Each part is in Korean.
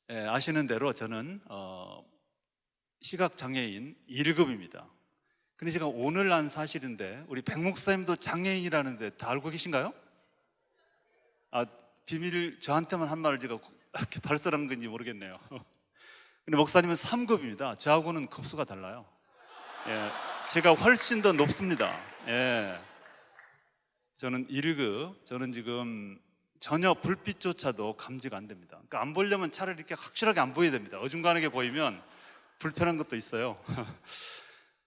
아시는 대로 저는 시각장애인 1급입니다. 근데 제가 오늘 난 사실인데 우리 백 목사님도 장애인이라는데 다 알고 계신가요? 비밀 저한테만 한 말을 제가 이렇게 발설한 건지 모르겠네요. 근데 목사님은 3급입니다. 저하고는 급수가 달라요. 제가 훨씬 더 높습니다. 저는 1급. 저는 지금 전혀 불빛조차도 감지가 안 됩니다. 그러니까 안 보려면 차라리 이렇게 확실하게 안 보여야 됩니다. 어중간하게 보이면 불편한 것도 있어요.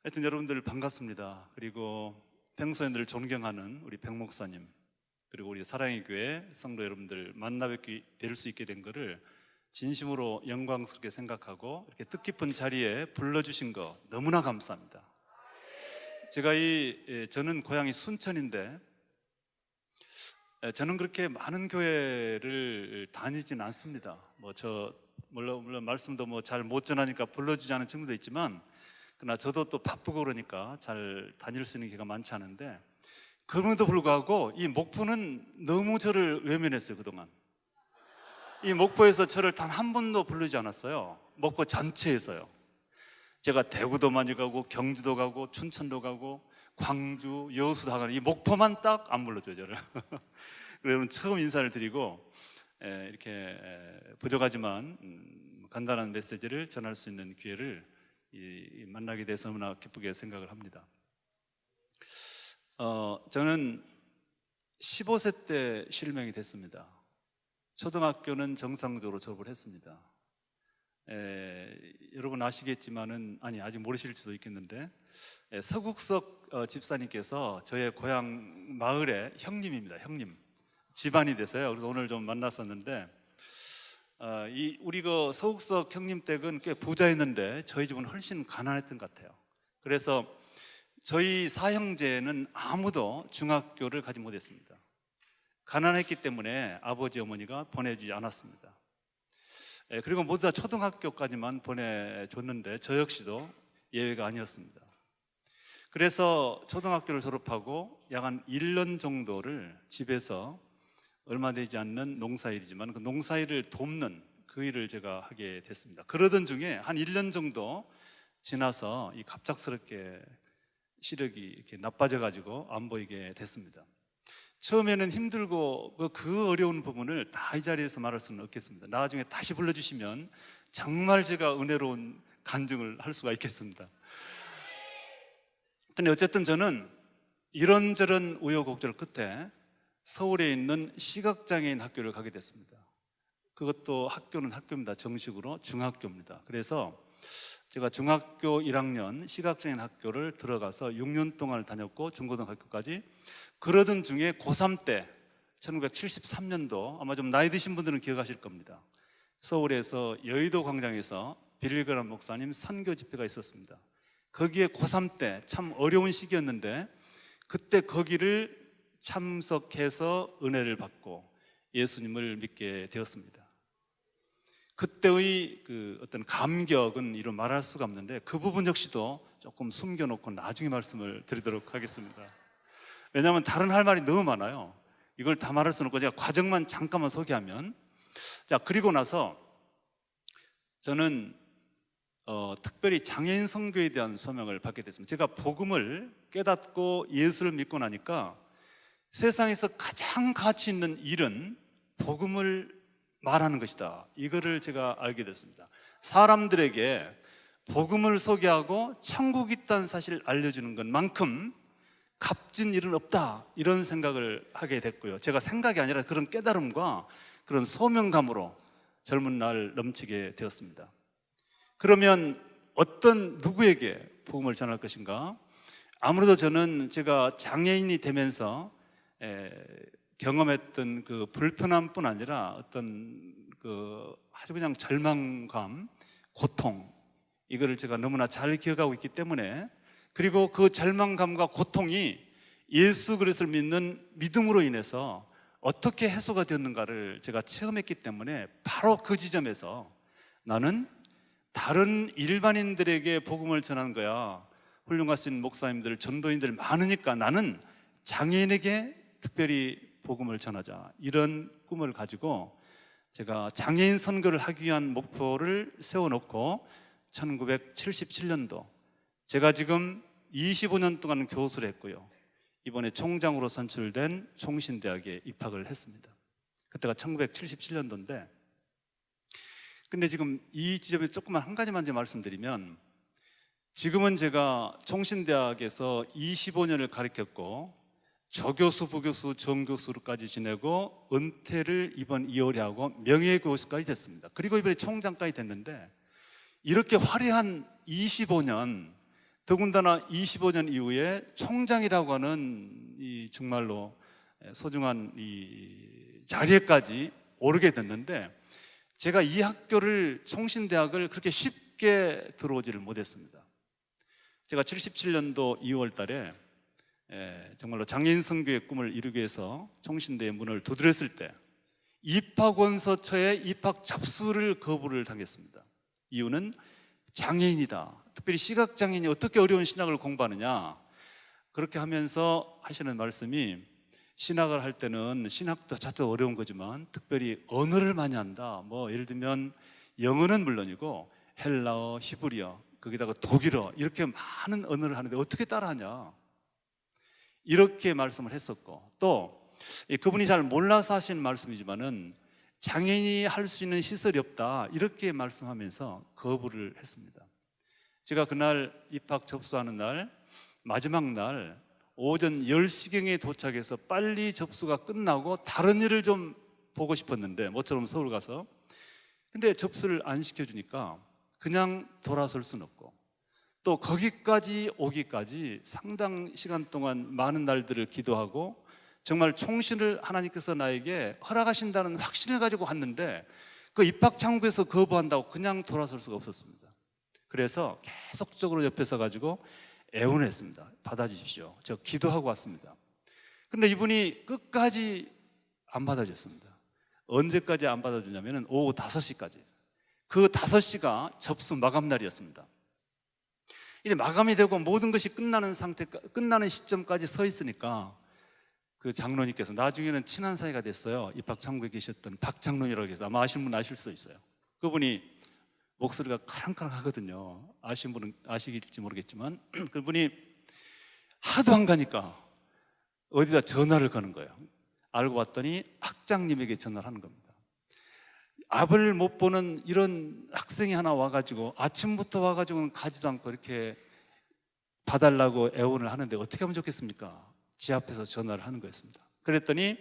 하여튼 여러분들 반갑습니다. 그리고 평소에 늘 존경하는 우리 백 목사님, 그리고 우리 사랑의 교회 성도 여러분들 만나 뵐 수 있게 된 것을 진심으로 영광스럽게 생각하고 이렇게 뜻깊은 자리에 불러주신 거 너무나 감사합니다. 제가 저는 고향이 순천인데 저는 그렇게 많은 교회를 다니진 않습니다. 물론 말씀도 잘 못 전하니까 불러주지 않은 친구도 있지만, 그러나 저도 또 바쁘고 그러니까 잘 다닐 수 있는 기회가 많지 않은데, 그럼에도 불구하고 이 목포는 너무 저를 외면했어요. 그동안 이 목포에서 저를 단 한 번도 부르지 않았어요. 목포 전체에서요. 제가 대구도 많이 가고 경주도 가고 춘천도 가고 광주, 여수 다 가는 이 목포만 딱 안 불러줘요, 저를. 그러면 처음 인사를 드리고 이렇게 부족하지만 간단한 메시지를 전할 수 있는 기회를 만나게 돼서 너무나 기쁘게 생각을 합니다. 저는 15세 때 실명이 됐습니다. 초등학교는 정상적으로 졸업을 했습니다. 여러분 아시겠지만은, 아직 모르실 수도 있겠는데, 서국석 집사님께서 저의 고향 마을의 형님입니다. 형님 집안이 돼서요. 그래서 오늘 좀 만났었는데, 우리 그 서국석 형님 댁은 꽤 부자였는데 저희 집은 훨씬 가난했던 것 같아요. 그래서 저희 사형제는 아무도 중학교를 가지 못했습니다. 가난했기 때문에 아버지 어머니가 보내주지 않았습니다. 그리고 모두 다 초등학교까지만 보내줬는데 저 역시도 예외가 아니었습니다. 그래서 초등학교를 졸업하고 약 한 1년 정도를 집에서 얼마 되지 않는 농사일이지만 그 농사일을 돕는 그 일을 제가 하게 됐습니다. 그러던 중에 한 1년 정도 지나서 갑작스럽게 시력이 이렇게 나빠져가지고 안 보이게 됐습니다. 처음에는 힘들고 그 어려운 부분을 다 이 자리에서 말할 수는 없겠습니다. 나중에 다시 불러주시면 정말 제가 은혜로운 간증을 할 수가 있겠습니다. 근데 어쨌든 저는 이런저런 우여곡절 끝에 서울에 있는 시각장애인 학교를 가게 됐습니다. 그것도 학교는 학교입니다. 정식으로 중학교입니다. 그래서 제가 중학교 1학년 시각장애인 학교를 들어가서 6년 동안 다녔고 중고등학교까지. 그러던 중에 고3 때 1973년도 아마 좀 나이 드신 분들은 기억하실 겁니다. 서울에서 여의도 광장에서 빌리그람 목사님 선교 집회가 있었습니다. 거기에 고3 때 참 어려운 시기였는데 그때 거기를 참석해서 은혜를 받고 예수님을 믿게 되었습니다. 그때의 어떤 감격은 이루 말할 수가 없는데 그 부분 역시도 조금 숨겨놓고 나중에 말씀을 드리도록 하겠습니다. 왜냐하면 다른 할 말이 너무 많아요. 이걸 다 말할 수는 없고 제가 과정만 잠깐만 소개하면, 그리고 나서 저는 특별히 장애인 선교에 대한 소명을 받게 됐습니다. 제가 복음을 깨닫고 예수를 믿고 나니까 세상에서 가장 가치 있는 일은 복음을 말하는 것이다. 이거를 제가 알게 됐습니다. 사람들에게 복음을 소개하고 천국이 있다는 사실을 알려주는 것만큼 값진 일은 없다, 이런 생각을 하게 됐고요. 제가 생각이 아니라 그런 깨달음과 그런 소명감으로 젊은 날 넘치게 되었습니다. 그러면 어떤 누구에게 복음을 전할 것인가? 아무래도 저는 제가 장애인이 되면서 경험했던 그 불편함뿐 아니라 어떤 아주 그냥 절망감, 고통, 이거를 제가 너무나 잘 기억하고 있기 때문에, 그리고 그 절망감과 고통이 예수 그리스도를 믿는 믿음으로 인해서 어떻게 해소가 되었는가를 제가 체험했기 때문에 바로 그 지점에서 나는 다른 일반인들에게 복음을 전하는 거야. 훌륭하신 목사님들, 전도인들 많으니까 나는 장애인에게 특별히 복음을 전하자, 이런 꿈을 가지고 제가 장애인 선거를 하기 위한 목표를 세워놓고 1977년도 제가 지금 25년 동안 교수를 했고요. 이번에 총장으로 선출된 총신대학에 입학을 했습니다. 그때가 1977년도인데, 근데 지금 이 지점에 조금만 한 가지만 좀 말씀드리면, 지금은 제가 총신대학에서 25년을 가르쳤고 조교수, 부교수, 정교수로까지 지내고 은퇴를 이번 2월에 하고 명예교수까지 됐습니다. 그리고 이번에 총장까지 됐는데, 이렇게 화려한 25년, 더군다나 25년 이후에 총장이라고 하는 이 정말로 소중한 이 자리에까지 오르게 됐는데, 제가 이 학교를, 총신대학을 그렇게 쉽게 들어오지를 못했습니다. 제가 77년도 2월 달에 정말로 장애인 선교의 꿈을 이루기 위해서 총신대의 문을 두드렸을 때 입학원서처에 입학 접수를 거부를 당했습니다. 이유는 장애인이다, 특별히 시각장애인이 어떻게 어려운 신학을 공부하느냐, 그렇게 하면서 하시는 말씀이, 신학을 할 때는 신학도 자체도 어려운 거지만 특별히 언어를 많이 한다. 뭐 예를 들면 영어는 물론이고 헬라어, 히브리어, 거기다가 독일어, 이렇게 많은 언어를 하는데 어떻게 따라하냐, 이렇게 말씀을 했었고, 또 그분이 잘 몰라서 하신 말씀이지만은 장애인이 할 수 있는 시설이 없다, 이렇게 말씀하면서 거부를 했습니다. 제가 그날 입학 접수하는 날, 마지막 날 오전 10시경에 도착해서 빨리 접수가 끝나고 다른 일을 좀 보고 싶었는데, 모처럼 서울 가서, 근데 접수를 안 시켜주니까 그냥 돌아설 수는 없고, 또 거기까지 오기까지 상당 시간 동안 많은 날들을 기도하고 정말 총신을 하나님께서 나에게 허락하신다는 확신을 가지고 왔는데, 그 입학 창구에서 거부한다고 그냥 돌아설 수가 없었습니다. 그래서 계속적으로 옆에 서가지고 애원했습니다. 받아주십시오. 저 기도하고 왔습니다. 근데 이분이 끝까지 안 받아줬습니다. 언제까지 안 받아주냐면 오후 5시까지. 그 5시가 접수 마감 날이었습니다. 이제 마감이 되고 모든 것이 끝나는 끝나는 시점까지 서 있으니까 그 장로님께서, 나중에는 친한 사이가 됐어요. 입학 창구에 계셨던 박 장로님이라고 해서 아마 아시는 분 아실 수 있어요. 그분이 목소리가 카랑카랑하거든요. 아시는 분은 아시길지 모르겠지만, 그분이 하도 안 가니까 어디다 전화를 거는 거예요. 알고 봤더니 학장님에게 전화를 하는 겁니다. 앞을 못 보는 이런 학생이 하나 와가지고 아침부터 와가지고는 가지도 않고 이렇게 봐달라고 애원을 하는데 어떻게 하면 좋겠습니까? 지 앞에서 전화를 하는 거였습니다. 그랬더니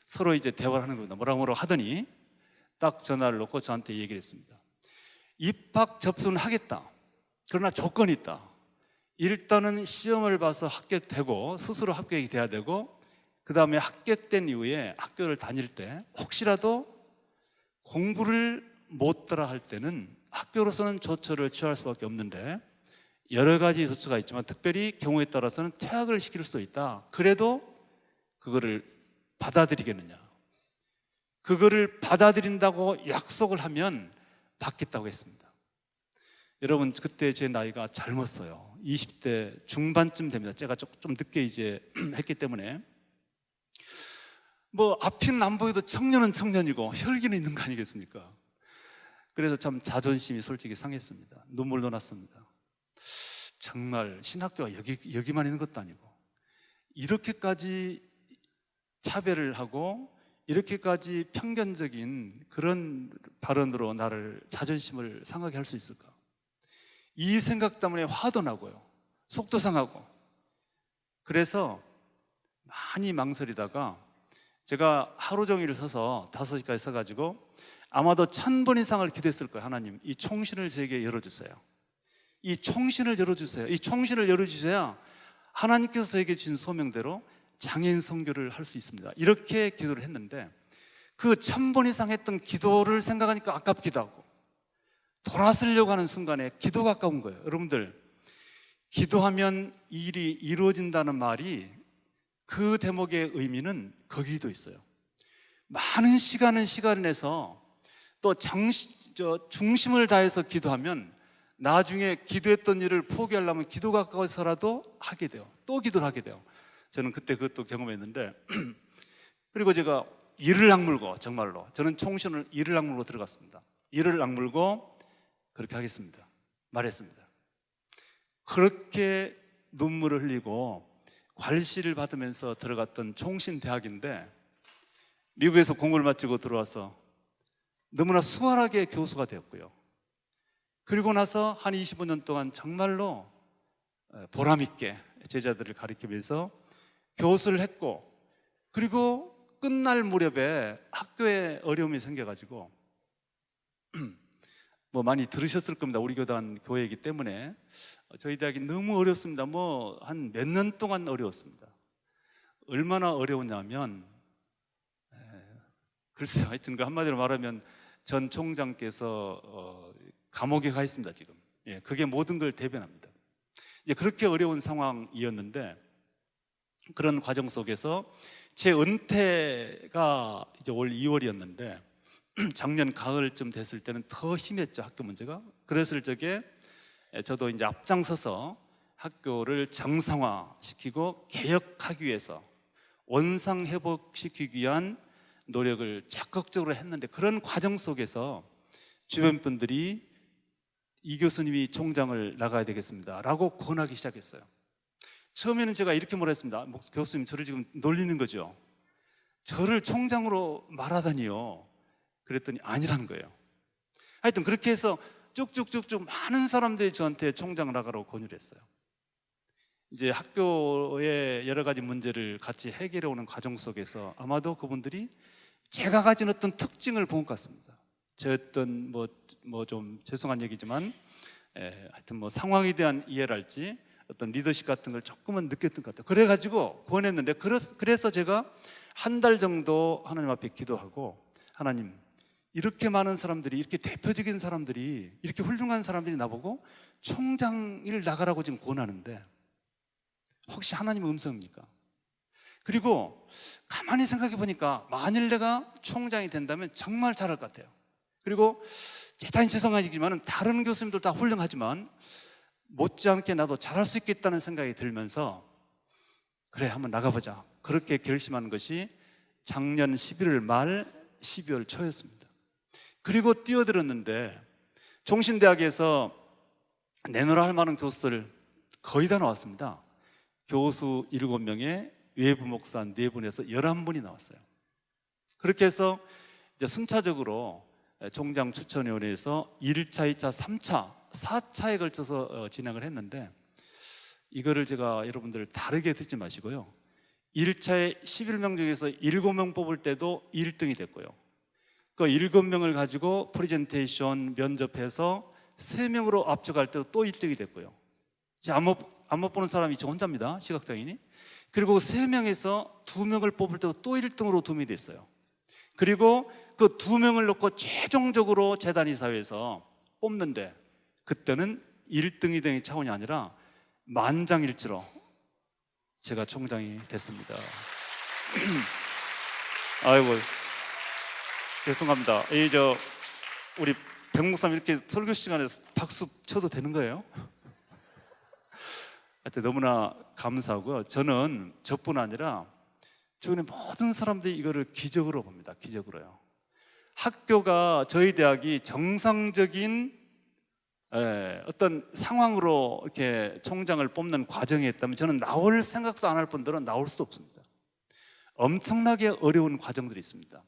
서로 이제 대화를 하는 겁니다. 뭐라 하더니 딱 전화를 놓고 저한테 얘기를 했습니다. 입학 접수는 하겠다. 그러나 조건이 있다. 일단은 시험을 봐서 합격되고, 스스로 합격이 돼야 되고, 그 다음에 합격된 이후에 학교를 다닐 때 혹시라도 공부를 못 따라 할 때는 학교로서는 조처를 취할 수밖에 없는데, 여러 가지 조처가 있지만 특별히 경우에 따라서는 퇴학을 시킬 수도 있다. 그래도 그거를 받아들이겠느냐. 그거를 받아들인다고 약속을 하면 받겠다고 했습니다. 여러분, 그때 제 나이가 젊었어요. 20대 중반쯤 됩니다. 제가 좀 늦게 이제 했기 때문에, 뭐 앞이는 안 보여도 청년은 청년이고 혈기는 있는 거 아니겠습니까? 그래서 참 자존심이 솔직히 상했습니다. 눈물도 났습니다. 정말 신학교가 여기만 있는 것도 아니고 이렇게까지 차별을 하고 이렇게까지 편견적인 그런 발언으로 나를, 자존심을 상하게 할 수 있을까? 이 생각 때문에 화도 나고요, 속도 상하고. 그래서 많이 망설이다가 제가 하루 종일 서서 5시까지 서가지고 아마도 1000번 이상을 기도했을 거예요. 하나님, 이 총신을 제게 열어주세요. 이 총신을 열어주세요. 이 총신을 열어주셔야 하나님께서 저에게 주신 소명대로 장애인 선교를 할 수 있습니다. 이렇게 기도를 했는데, 그 1000번 이상 했던 기도를 생각하니까 아깝기도 하고, 돌아서려고 하는 순간에 기도가 아까운 거예요. 여러분들, 기도하면 일이 이루어진다는 말이, 그 대목의 의미는 거기도 있어요. 많은 시간을 내서 또 중심을 다해서 기도하면 나중에 기도했던 일을 포기하려면 기도가 아까워서라도 하게 돼요. 또 기도를 하게 돼요. 저는 그때 그것도 경험했는데 그리고 제가 이를 악물고, 정말로 저는 총신을 이를 악물고 들어갔습니다. 이를 악물고 그렇게 하겠습니다 말했습니다. 그렇게 눈물을 흘리고 괄시를 받으면서 들어갔던 총신대학인데, 미국에서 공부를 마치고 들어와서 너무나 수월하게 교수가 되었고요. 그리고 나서 한 25년 동안 정말로 보람 있게 제자들을 가르치면서 교수를 했고, 그리고 끝날 무렵에 학교에 어려움이 생겨가지고 뭐 많이 들으셨을 겁니다. 우리 교단 교회이기 때문에 저희 대학이 너무 어렵습니다. 뭐 한 몇 년 동안 어려웠습니다. 얼마나 어려웠냐면, 글쎄요, 하여튼 그 한마디로 말하면 전 총장께서 감옥에 가 있습니다 지금. 예, 그게 모든 걸 대변합니다. 예, 그렇게 어려운 상황이었는데, 그런 과정 속에서 제 은퇴가 이제 올 2월이었는데 작년 가을쯤 됐을 때는 더 심했죠, 학교 문제가. 그랬을 적에 저도 이제 앞장서서 학교를 정상화시키고 개혁하기 위해서 원상 회복시키기 위한 노력을 적극적으로 했는데, 그런 과정 속에서 주변 분들이 이 교수님이 총장을 나가야 되겠습니다 라고 권하기 시작했어요. 처음에는 제가 이렇게 말했습니다. 교수님, 저를 지금 놀리는 거죠? 저를 총장으로 말하다니요. 그랬더니 아니라는 거예요. 하여튼 그렇게 해서 쭉쭉쭉쭉 많은 사람들이 저한테 총장 나가라고 권유를 했어요. 이제 학교의 여러 가지 문제를 같이 해결해 오는 과정 속에서 아마도 그분들이 제가 가진 어떤 특징을 본 것 같습니다. 제 어떤 뭐 좀 죄송한 얘기지만 하여튼 뭐 상황에 대한 이해랄지 어떤 리더십 같은 걸 조금은 느꼈던 것 같아요. 그래가지고 권했는데, 그래서 제가 한 달 정도 하나님 앞에 기도하고, 하나님, 이렇게 많은 사람들이, 이렇게 대표적인 사람들이, 이렇게 훌륭한 사람들이 나보고 총장을 나가라고 지금 권하는데 혹시 하나님의 음성입니까? 그리고 가만히 생각해 보니까 만일 내가 총장이 된다면 정말 잘할 것 같아요. 그리고 대단히 죄송하지만 다른 교수님들 다 훌륭하지만 못지않게 나도 잘할 수 있겠다는 생각이 들면서, 그래, 한번 나가보자, 그렇게 결심한 것이 작년 11월 말 12월 초였습니다. 그리고 뛰어들었는데 종신대학에서 내놓으라 할 만한 교수들 거의 다 나왔습니다. 교수 7명에 외부 목사 4분에서 11분이 나왔어요. 그렇게 해서 이제 순차적으로 총장 추천위원회에서 1차, 2차, 3차, 4차에 걸쳐서 진행을 했는데, 이거를 제가 여러분들 다르게 듣지 마시고요, 1차에 11명 중에서 7명 뽑을 때도 1등이 됐고요, 그 7명을 가지고 프레젠테이션 면접해서 3명으로 앞서갈 때도 또 1등이 됐고요. 안 못 보는 사람이 저 혼자입니다, 시각장애인이. 그리고 3명에서 2명을 뽑을 때도 또 1등으로 2명이 됐어요. 그리고 그 2명을 놓고 최종적으로 재단이사회에서 뽑는데, 그때는 1등이 된 차원이 아니라 만장일치로 제가 총장이 됐습니다. 아이고, 죄송합니다. 우리 백 목사님 이렇게 설교 시간에 박수 쳐도 되는 거예요? 하여튼 너무나 감사하고요. 저는 저뿐 아니라 주변의 모든 사람들이 이거를 기적으로 봅니다. 기적으로요. 학교가, 저희 대학이 정상적인 어떤 상황으로 이렇게 총장을 뽑는 과정이 있다면 저는 나올 생각도 안 할 분들은 나올 수 없습니다. 엄청나게 어려운 과정들이 있습니다.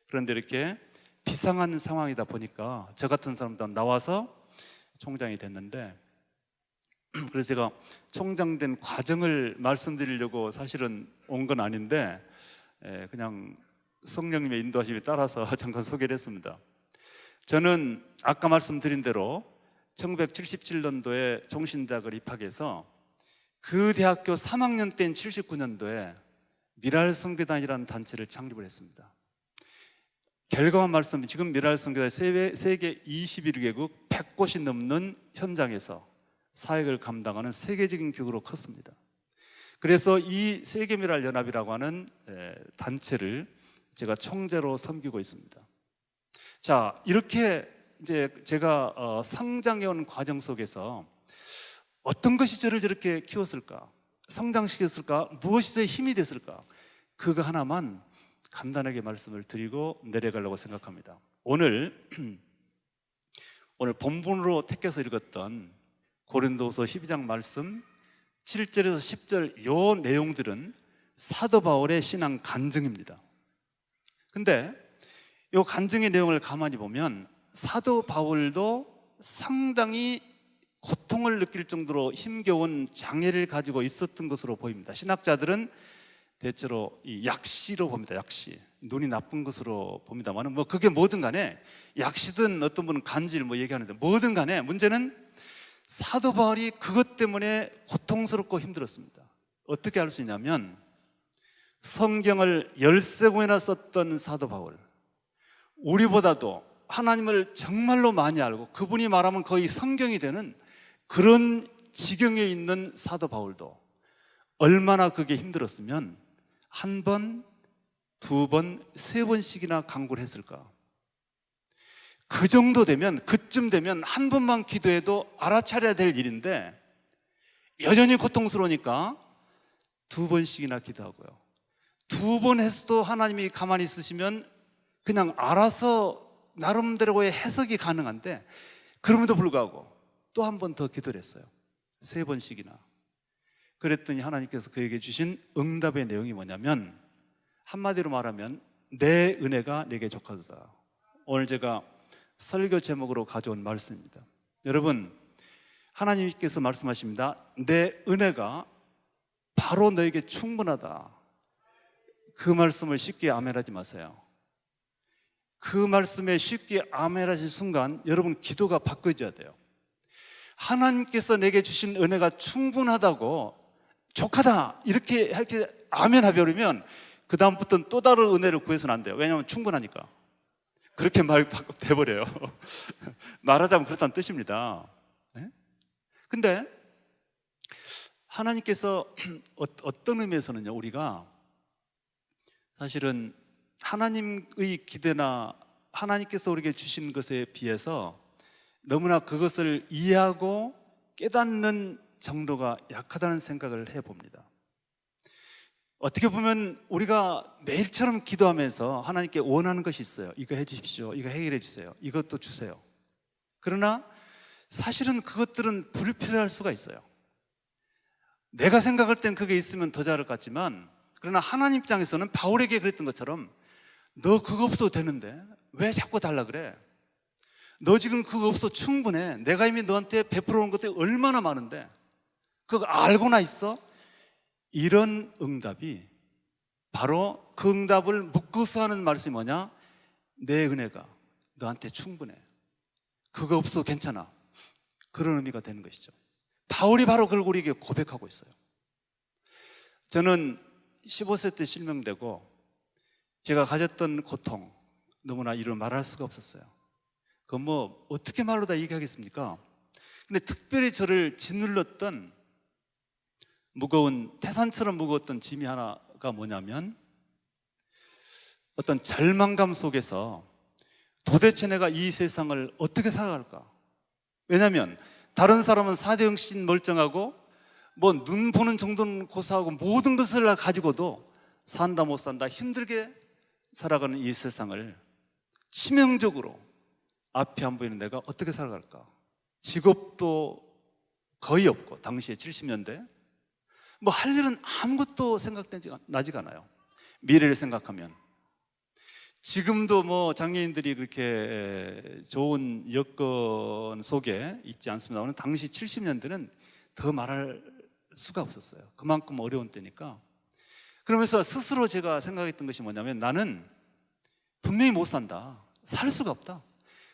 그런데 이렇게 비상한 상황이다 보니까 저 같은 사람도 나와서 총장이 됐는데, 그래서 제가 총장 된 과정을 말씀드리려고 사실은 온 건 아닌데 그냥 성령님의 인도하심에 따라서 잠깐 소개를 했습니다. 저는 아까 말씀드린 대로 1977년도에 종신대학을 입학해서 그 대학교 3학년 때인 79년도에 미랄선교단이라는 단체를 창립을 했습니다. 결과만 말씀드리면 지금 미랄선교단 세계 21개국 100곳이 넘는 현장에서 사역을 감당하는 세계적인 교구로 컸습니다. 그래서 이 세계미랄연합이라고 하는 단체를 제가 총재로 섬기고 있습니다. 자, 이렇게 이제 제가 성장해온 과정 속에서 어떤 것이 저를 저렇게 키웠을까, 성장시켰을까, 무엇이 제 힘이 됐을까, 그거 하나만 간단하게 말씀을 드리고 내려가려고 생각합니다. 오늘 본문으로 택해서 읽었던 고린도서 12장 말씀 7절에서 10절 요 내용들은 사도 바울의 신앙 간증입니다. 근데 요 간증의 내용을 가만히 보면 사도 바울도 상당히 고통을 느낄 정도로 힘겨운 장애를 가지고 있었던 것으로 보입니다. 신학자들은 대체로 이 약시로 봅니다. 약시, 눈이 나쁜 것으로 봅니다만 뭐 그게 뭐든 간에 약시든 어떤 분은 간질 뭐 얘기하는데 뭐든 간에 문제는 사도 바울이 그것 때문에 고통스럽고 힘들었습니다. 어떻게 알 수 있냐면 성경을 13권이나 썼던 사도 바울, 우리보다도 하나님을 정말로 많이 알고 그분이 말하면 거의 성경이 되는 그런 지경에 있는 사도 바울도 얼마나 그게 힘들었으면 한 번, 두 번, 세 번씩이나 간구를 했을까? 그 정도 되면, 그쯤 되면 한 번만 기도해도 알아차려야 될 일인데 여전히 고통스러우니까 두 번씩이나 기도하고요. 두 번 했어도 하나님이 가만히 있으시면 그냥 알아서 나름대로의 해석이 가능한데 그럼에도 불구하고 또 한 번 더 기도를 했어요. 세 번씩이나. 그랬더니 하나님께서 그에게 주신 응답의 내용이 뭐냐면 한마디로 말하면 내 은혜가 내게 족하도다. 오늘 제가 설교 제목으로 가져온 말씀입니다. 여러분, 하나님께서 말씀하십니다. 내 은혜가 바로 너에게 충분하다. 그 말씀을 쉽게 아멘하지 마세요. 그 말씀에 쉽게 아멘하신 순간 여러분 기도가 바뀌어져야 돼요. 하나님께서 내게 주신 은혜가 충분하다고 족하다 이렇게 아멘하버리면 그 다음부터는 또 다른 은혜를 구해서는 안 돼요. 왜냐하면 충분하니까. 그렇게 말 돼버려요. 말하자면 그렇다는 뜻입니다. 네? 근데 하나님께서 어떤 의미에서는요, 우리가 사실은 하나님의 기대나 하나님께서 우리에게 주신 것에 비해서 너무나 그것을 이해하고 깨닫는 정도가 약하다는 생각을 해봅니다. 어떻게 보면 우리가 매일처럼 기도하면서 하나님께 원하는 것이 있어요. 이거 해주십시오, 이거 해결해 주세요, 이것도 주세요. 그러나 사실은 그것들은 불필요할 수가 있어요. 내가 생각할 땐 그게 있으면 더 잘할 것 같지만, 그러나 하나님 입장에서는 바울에게 그랬던 것처럼 너 그거 없어도 되는데 왜 자꾸 달라 그래? 너 지금 그거 없어 충분해. 내가 이미 너한테 베풀어 놓은 것들이 얼마나 많은데 그거 알고나 있어? 이런 응답이 바로 그 응답을 묶어서 하는 말씀이 뭐냐? 내 은혜가 너한테 충분해. 그거 없어도 괜찮아. 그런 의미가 되는 것이죠. 바울이 바로 그걸 우리에게 고백하고 있어요. 저는 15세 때 실명되고 제가 가졌던 고통 너무나 이루 말할 수가 없었어요. 그건 뭐 어떻게 말로 다 얘기하겠습니까? 근데 특별히 저를 짓눌렀던 무거운 태산처럼 무거웠던 짐이 하나가 뭐냐면 어떤 절망감 속에서 도대체 내가 이 세상을 어떻게 살아갈까? 왜냐하면 다른 사람은 사대형신 멀쩡하고 뭐 눈 보는 정도는 고사하고 모든 것을 가지고도 산다 못 산다 힘들게 살아가는 이 세상을 치명적으로 앞이 안 보이는 내가 어떻게 살아갈까? 직업도 거의 없고 당시에 70년대 뭐 할 일은 아무것도 나지가 않아요. 미래를 생각하면 지금도 뭐 장애인들이 그렇게 좋은 여건 속에 있지 않습니다. 당시 70년대는 더 말할 수가 없었어요. 그만큼 어려운 때니까. 그러면서 스스로 제가 생각했던 것이 뭐냐면 나는 분명히 못 산다. 살 수가 없다.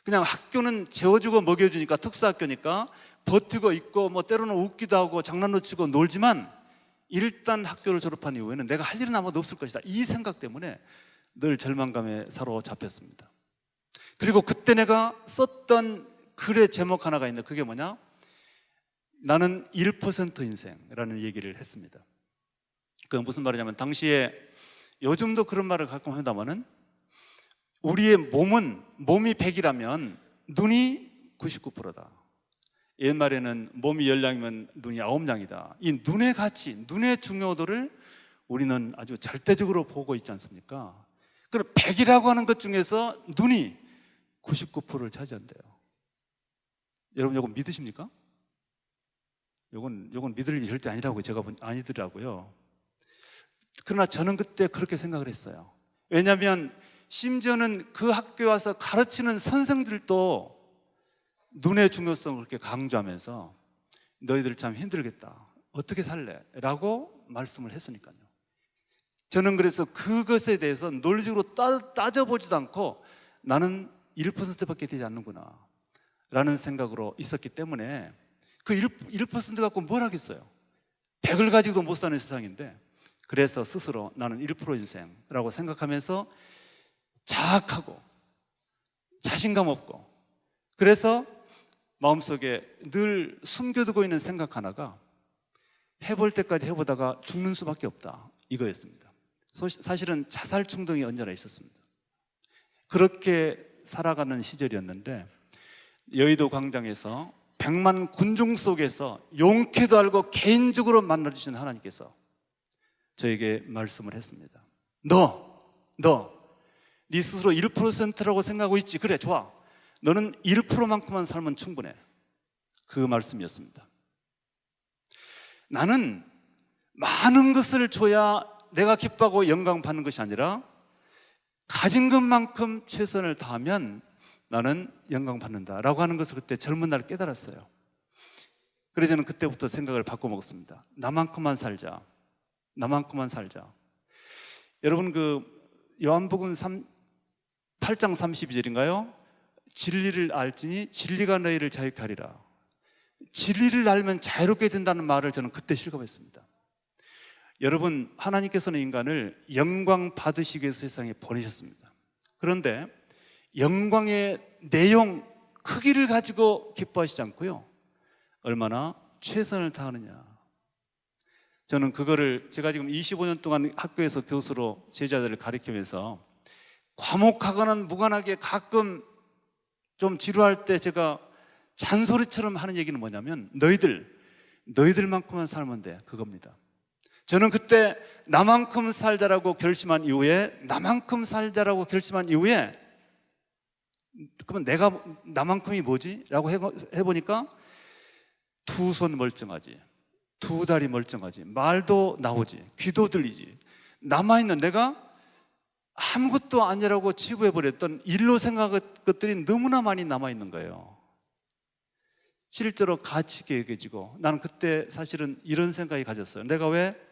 그냥 학교는 재워주고 먹여주니까 특수학교니까 버티고 있고 뭐 때로는 웃기도 하고 장난도 치고 놀지만 일단 학교를 졸업한 이후에는 내가 할 일은 아무도 없을 것이다. 이 생각 때문에 늘 절망감에 사로잡혔습니다. 그리고 그때 내가 썼던 글의 제목 하나가 있는데 그게 뭐냐? 나는 1% 인생이라는 얘기를 했습니다. 그건 무슨 말이냐면 당시에 요즘도 그런 말을 가끔 합니다마는 우리의 몸이 100이라면 눈이 99%다. 옛말에는 몸이 10냥이면 눈이 9냥이다. 이 눈의 가치, 눈의 중요도를 우리는 아주 절대적으로 보고 있지 않습니까? 그럼 100이라고 하는 것 중에서 눈이 99%를 차지한대요. 여러분 이거 믿으십니까? 요건 믿을 일이 절대 아니라고 제가 아니더라고요. 그러나 저는 그때 그렇게 생각을 했어요. 왜냐하면 심지어는 그 학교에 와서 가르치는 선생들도 눈의 중요성을 그렇게 강조하면서 너희들 참 힘들겠다, 어떻게 살래? 라고 말씀을 했으니까요. 저는 그래서 그것에 대해서 논리적으로 따져보지도 않고 나는 1%밖에 되지 않는구나 라는 생각으로 있었기 때문에 그 1% 갖고 뭘 하겠어요? 100을 가지고도 못 사는 세상인데, 그래서 스스로 나는 1% 인생이라고 생각하면서 자학하고 자신감 없고, 그래서 마음속에 늘 숨겨두고 있는 생각 하나가 해볼 때까지 해보다가 죽는 수밖에 없다, 이거였습니다. 사실은 자살 충동이 언제나 있었습니다. 그렇게 살아가는 시절이었는데, 여의도 광장에서 100만 군중 속에서 용케도 알고 개인적으로 만나주신 하나님께서 저에게 말씀을 했습니다. 네 스스로 1%라고 생각하고 있지? 그래, 좋아. 너는 1%만큼만 살면 충분해. 그 말씀이었습니다. 나는 많은 것을 줘야 내가 기뻐하고 영광 받는 것이 아니라 가진 것만큼 최선을 다하면 나는 영광 받는다라고 하는 것을 그때 젊은 날 깨달았어요. 그래서 저는 그때부터 생각을 바꿔먹었습니다. 나만큼만 살자. 여러분, 그 요한복음 8장 32절인가요? 진리를 알지니 진리가 너희를 자유케 하리라. 진리를 알면 자유롭게 된다는 말을 저는 그때 실감했습니다. 여러분, 하나님께서는 인간을 영광 받으시기 위해서 세상에 보내셨습니다. 그런데 영광의 내용, 크기를 가지고 기뻐하시지 않고요, 얼마나 최선을 다하느냐. 저는 그거를, 제가 지금 25년 동안 학교에서 교수로 제자들을 가르치면서 과목하고는 무관하게 가끔 좀 지루할 때 제가 잔소리처럼 하는 얘기는 뭐냐면, 너희들만큼만 살면 돼, 그겁니다. 저는 그때 나만큼 살자라고 결심한 이후에 그러면 내가 나만큼이 뭐지? 라고 해보니까 두 손 멀쩡하지, 두 다리 멀쩡하지, 말도 나오지, 귀도 들리지, 남아있는 내가 아무것도 아니라고 치부해버렸던 일로 생각한 것들이 너무나 많이 남아있는 거예요. 실제로 가치게 여겨지고, 나는 그때 사실은 이런 생각이 가졌어요. 내가 왜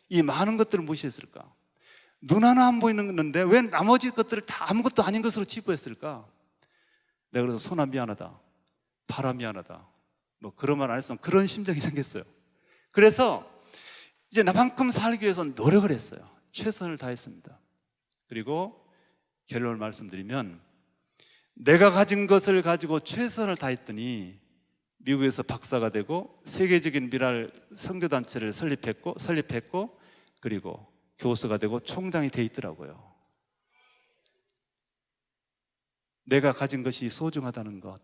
이 많은 것들을 무시했을까? 눈 하나 안 보이는 건데 왜 나머지 것들을 다 아무것도 아닌 것으로 치부했을까? 내가 그래서 손아 미안하다, 발아 미안하다, 뭐 그런 말 안 했으면 그런 심정이 생겼어요. 그래서 이제 나만큼 살기 위해서 노력을 했어요. 최선을 다했습니다. 그리고 결론을 말씀드리면, 내가 가진 것을 가지고 최선을 다했더니 미국에서 박사가 되고 세계적인 미랄 선교단체를 설립했고 그리고 교수가 되고 총장이 돼 있더라고요. 내가 가진 것이 소중하다는 것,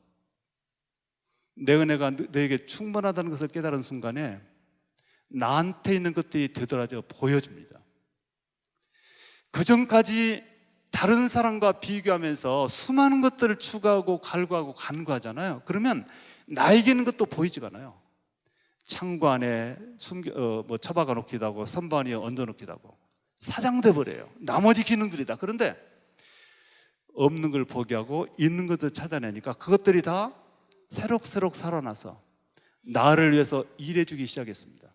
내 은혜가 너에게 충분하다는 것을 깨달은 순간에 나한테 있는 것들이 되돌아져 보여집니다. 그전까지 다른 사람과 비교하면서 수많은 것들을 추구하고 갈구하고 간구하잖아요. 그러면 나에게 있는 것도 보이지가 않아요. 창고 안에 처박아 놓기도 하고 선반 위에 얹어 놓기도 하고 사장돼 버려요. 나머지 기능들이다. 그런데 없는 걸 포기하고 있는 것을 찾아내니까 그것들이 다 새록새록 살아나서 나를 위해서 일해주기 시작했습니다.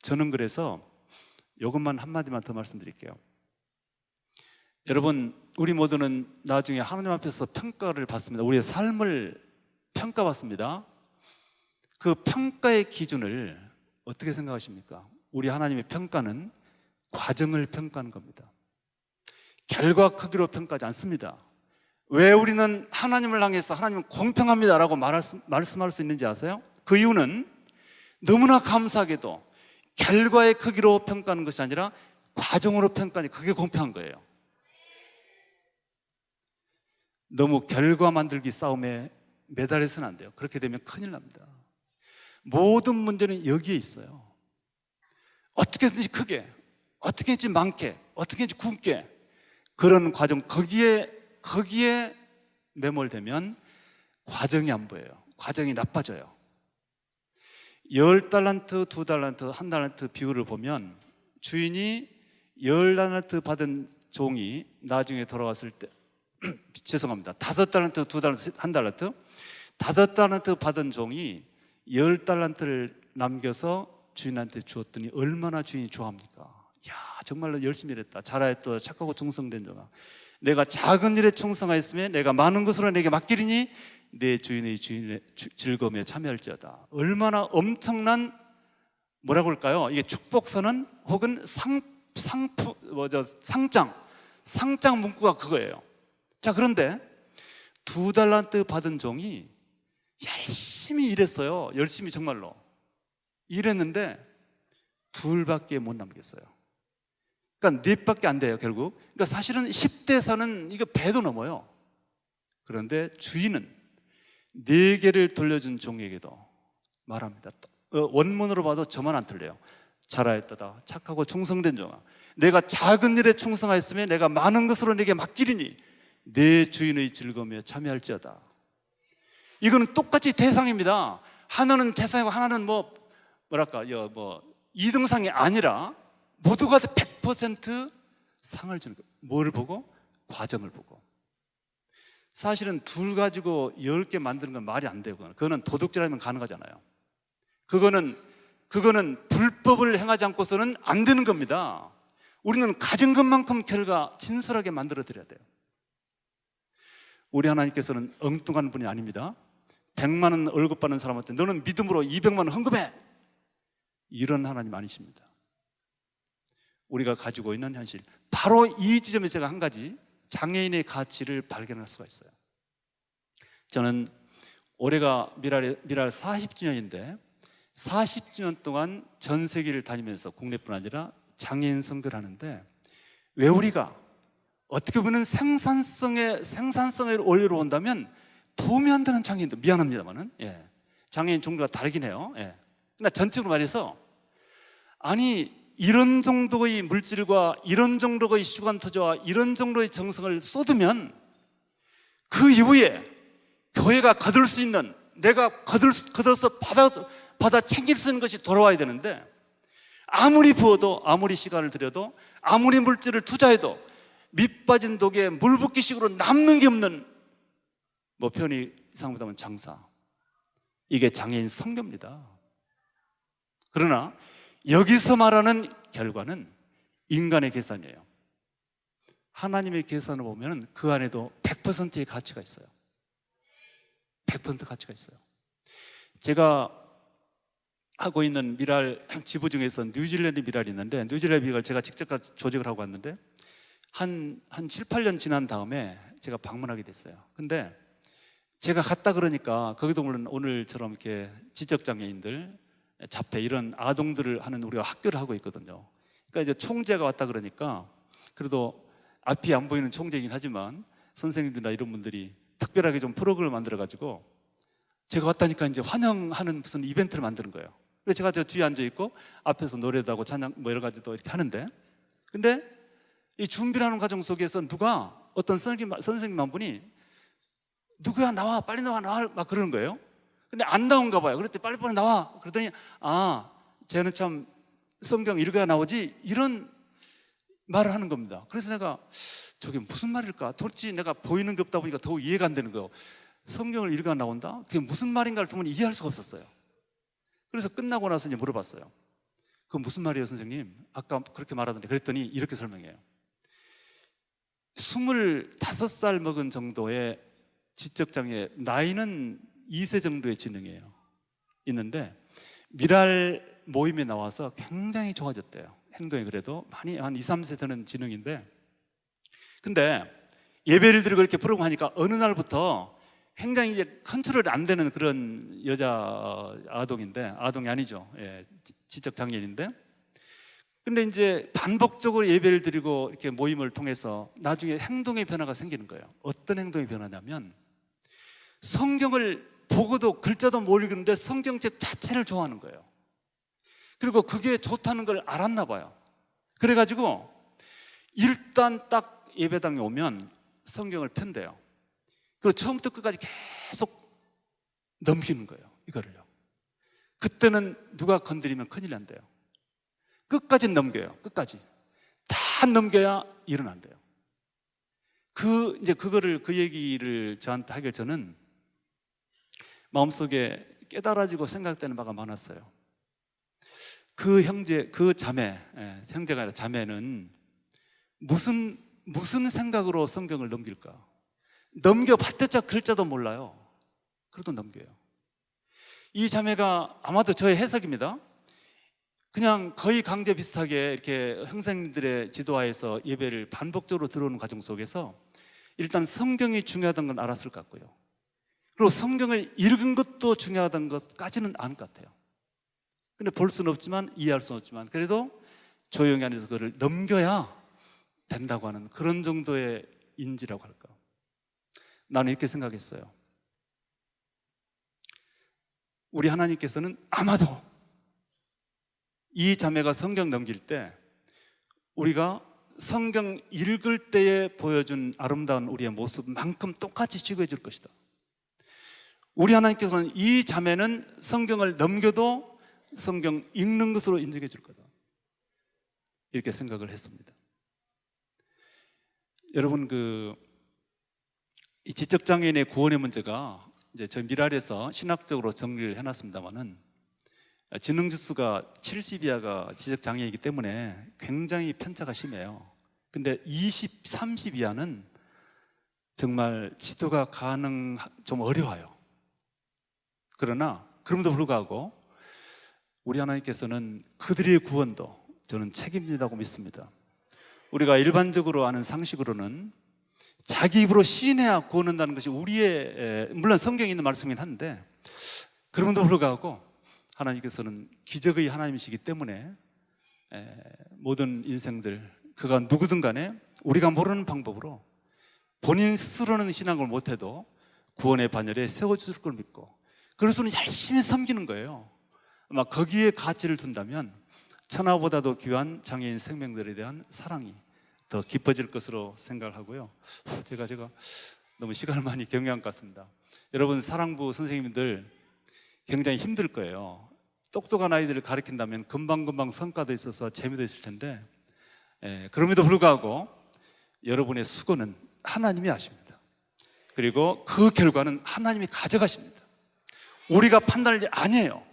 저는 그래서 이것만 한마디만 더 말씀드릴게요. 여러분, 우리 모두는 나중에 하나님 앞에서 평가를 받습니다. 우리의 삶을 평가받습니다. 그 평가의 기준을 어떻게 생각하십니까? 우리 하나님의 평가는 과정을 평가하는 겁니다. 결과 크기로 평가하지 않습니다. 왜 우리는 하나님을 향해서 하나님은 공평합니다 라고 말씀할 수 있는지 아세요? 그 이유는 너무나 감사하게도 결과의 크기로 평가하는 것이 아니라 과정으로 평가하니 그게 공평한 거예요. 너무 결과 만들기 싸움에 매달려서는 안 돼요. 그렇게 되면 큰일 납니다. 모든 문제는 여기에 있어요. 어떻게 해서든지 크게, 어떻게 해서든지 많게, 어떻게 해서든지 굵게, 그런 과정, 거기에 매몰되면 과정이 안 보여요. 과정이 나빠져요. 10달란트, 2달란트, 1달란트 비율을 보면 주인이 10달란트 받은 종이 나중에 돌아왔을 때 죄송합니다. 5달란트, 2달란트, 1달란트 5달란트 받은 종이 10달란트를 남겨서 주인한테 주었더니 얼마나 주인이 좋아합니까? 야, 정말로 열심히 일했다. 잘하였다. 착하고 충성된 종아. 내가 작은 일에 충성하였으며 내가 많은 것으로 내게 맡기리니 내 주인의 즐거움에 참여할지어다. 얼마나 엄청난 뭐라고 할까요? 이게 축복선언 혹은 상장 문구가 그거예요. 자, 그런데 2달란트 받은 종이 열심히 일했어요. 열심히 정말로 일했는데 둘밖에 못 남겼어요. 그러니까 넷밖에 안 돼요, 결국. 그러니까 사실은 10대에서는 이거 배도 넘어요. 그런데 주인은 4개를 돌려준 종에게도 말합니다. 원문으로 봐도 저만 안 틀려요. 잘하였다. 착하고 충성된 종아. 내가 작은 일에 충성하였으며 내가 많은 것으로 내게 맡기리니 내 주인의 즐거움에 참여할지어다. 이거는 똑같이 대상입니다. 하나는 대상이고 하나는 뭐랄까 이등상이 아니라 모두가 100% 상을 주는 거예요. 뭘 보고? 과정을 보고. 사실은 둘 가지고 10개 만드는 건 말이 안 돼요. 그거는 도둑질하면 가능하잖아요. 그거는 불법을 행하지 않고서는 안 되는 겁니다. 우리는 가진 것만큼 결과 진솔하게 만들어 드려야 돼요. 우리 하나님께서는 엉뚱한 분이 아닙니다. 100만 원 월급 받는 사람한테 너는 믿음으로 200만 원 헌금해, 이런 하나님 아니십니다. 우리가 가지고 있는 현실, 바로 이 지점에 제가 한 가지 장애인의 가치를 발견할 수가 있어요. 저는 올해가 미랄 40주년인데 40주년 동안 전 세계를 다니면서 국내뿐 아니라 장애인 선교를 하는데, 왜 우리가 어떻게 보면 생산성을 올리러 온다면 도움이 안 되는 장애인들, 미안합니다만은 장애인 종류가 다르긴 해요. 그러나 전체적으로 말해서, 아니 이런 정도의 물질과 이런 정도의 시간 투자와 이런 정도의 정성을 쏟으면 그 이후에 교회가 거둘 수 있는, 내가 거둬서 받아 챙길 수 있는 것이 돌아와야 되는데, 아무리 부어도, 아무리 시간을 들여도, 아무리 물질을 투자해도 밑 빠진 독에 물 붓기식으로 남는 게 없는, 표현이 이상보다는 장사. 이게 장애인 선교입니다. 그러나 여기서 말하는 결과는 인간의 계산이에요. 하나님의 계산을 보면 그 안에도 100%의 가치가 있어요. 100% 가치가 있어요. 제가 하고 있는 미랄 지부 중에서 뉴질랜드 미랄이 있는데, 뉴질랜드 미랄 제가 직접 조직을 하고 왔는데 한 7, 8년 지난 다음에 제가 방문하게 됐어요. 근데 제가 갔다 그러니까 거기도 물론 오늘처럼 이렇게 지적장애인들, 자폐 이런 아동들을 하는 우리가 학교를 하고 있거든요. 그러니까 이제 총재가 왔다 그러니까, 그래도 앞이 안 보이는 총재이긴 하지만 선생님들이나 이런 분들이 특별하게 좀 프로그램을 만들어 가지고 제가 왔다니까 이제 환영하는 무슨 이벤트를 만드는 거예요. 그래서 제가 저 뒤에 앉아 있고 앞에서 노래도 하고 찬양 여러 가지도 이렇게 하는데, 근데 이 준비하는 과정 속에서 누가 어떤 선생님 한 분이 누구야 나와, 빨리 나와 막 그러는 거예요. 근데 안 나온가 봐요. 그랬더니 빨리 나와. 그랬더니 쟤는 참 성경 읽어야 나오지, 이런 말을 하는 겁니다. 그래서 내가 저게 무슨 말일까? 도대체 내가 보이는 게 없다 보니까 더욱 이해가 안 되는 거예요. 성경을 읽어야 나온다? 그게 무슨 말인가를 도무지 이해할 수가 없었어요. 그래서 끝나고 나서 이제 물어봤어요. 그건 무슨 말이에요, 선생님? 아까 그렇게 말하던데. 그랬더니 이렇게 설명해요. 25살 먹은 정도의 지적장애, 나이는 2세 정도의 지능이에요. 있는데 미랄 모임에 나와서 굉장히 좋아졌대요. 행동이 그래도 많이 한 2, 3세 되는 지능인데, 근데 예배를 드리고 이렇게 프로그램 하니까 어느 날부터 굉장히 이제 컨트롤이 안 되는 그런 여자 아동인데, 아동이 아니죠. 지적장애인인데, 근데 이제 반복적으로 예배를 드리고 이렇게 모임을 통해서 나중에 행동의 변화가 생기는 거예요. 어떤 행동의 변화냐면, 성경을 보고도 글자도 못 읽는데 성경책 자체를 좋아하는 거예요. 그리고 그게 좋다는 걸 알았나 봐요. 그래가지고 일단 딱 예배당에 오면 성경을 편대요. 그리고 처음부터 끝까지 계속 넘기는 거예요. 이거를요. 그때는 누가 건드리면 큰일 난대요. 끝까지 넘겨요. 끝까지 다 넘겨야 일어난대요. 이제 그 얘기를 저한테 하길 저는 마음속에 깨달아지고 생각되는 바가 많았어요. 그 형제가 아니라 자매는 무슨 생각으로 성경을 넘길까? 넘겨봤자 글자도 몰라요. 그래도 넘겨요. 이 자매가 아마도 저의 해석입니다. 그냥 거의 강제 비슷하게 이렇게 형제님들의 지도하에서 예배를 반복적으로 들어오는 과정 속에서 일단 성경이 중요하다는 건 알았을 것 같고요. 그리고 성경을 읽은 것도 중요하다는 것까지는 아는 것 같아요. 근데 볼 수는 없지만, 이해할 수는 없지만, 그래도 조용히 앉아서 그걸 넘겨야 된다고 하는 그런 정도의 인지라고 할까. 나는 이렇게 생각했어요. 우리 하나님께서는 아마도 이 자매가 성경 넘길 때 우리가 성경 읽을 때에 보여준 아름다운 우리의 모습만큼 똑같이 지구해 줄 것이다. 우리 하나님께서는 이 자매는 성경을 넘겨도 성경 읽는 것으로 인정해 줄 거다. 이렇게 생각을 했습니다. 여러분, 이 지적장애인의 구원의 문제가 이제 저희 미랄에서 신학적으로 정리를 해놨습니다만은 지능지수가 70 이하가 지적장애이기 때문에 굉장히 편차가 심해요. 근데 20, 30 이하는 정말 지도가 좀 어려워요. 그러나 그럼에도 불구하고 우리 하나님께서는 그들의 구원도 저는 책임진다고 믿습니다. 우리가 일반적으로 아는 상식으로는 자기 입으로 시인해야 구원한다는 것이 물론 성경에 있는 말씀이긴 한데, 그럼에도 불구하고 하나님께서는 기적의 하나님이시기 때문에 모든 인생들, 그가 누구든 간에 우리가 모르는 방법으로 본인 스스로는 신앙을 못해도 구원의 반열에 세워줄 걸 믿고, 그래서 열심히 섬기는 거예요. 아마 거기에 가치를 둔다면 천하보다도 귀한 장애인 생명들에 대한 사랑이 더 깊어질 것으로 생각을 하고요. 제가 너무 시간을 많이 경유한 것 같습니다. 여러분, 사랑부 선생님들 굉장히 힘들 거예요. 똑똑한 아이들을 가르친다면 금방금방 성과도 있어서 재미도 있을 텐데, 그럼에도 불구하고 여러분의 수고는 하나님이 하십니다. 그리고 그 결과는 하나님이 가져가십니다. 우리가 판단을 아니에요.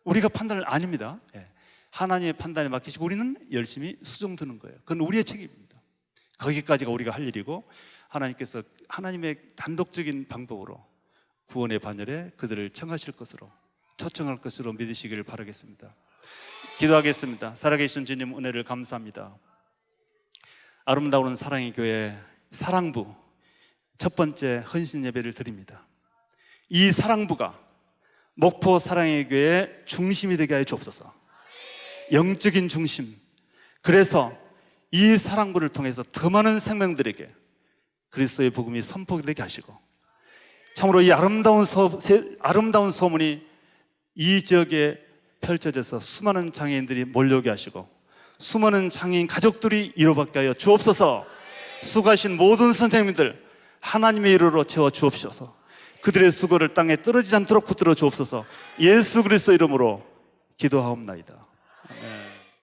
우리가 판단을 아닙니다. 하나님의 판단에 맡기시고 우리는 열심히 수종드는 거예요. 그건 우리의 책임입니다. 거기까지가 우리가 할 일이고, 하나님께서 하나님의 단독적인 방법으로 구원의 반열에 그들을 초청할 것으로 믿으시기를 바라겠습니다. 기도하겠습니다. 살아계신 주님, 은혜를 감사합니다. 아름다운 사랑의 교회 사랑부 첫 번째 헌신 예배를 드립니다. 이 사랑부가 목포 사랑의 교회의 중심이 되게 하여 주옵소서. 영적인 중심. 그래서 이 사랑부를 통해서 더 많은 생명들에게 그리스도의 복음이 선포되게 하시고, 참으로 이 아름다운 소문이 이 지역에 펼쳐져서 수많은 장애인들이 몰려오게 하시고 수많은 장애인 가족들이 이루받게 하여 주옵소서. 수고하신 모든 선생님들 하나님의 이름으로 채워 주옵소서. 그들의 수고를 땅에 떨어지지 않도록 붙들어 주옵소서. 예수 그리스도 이름으로 기도하옵나이다.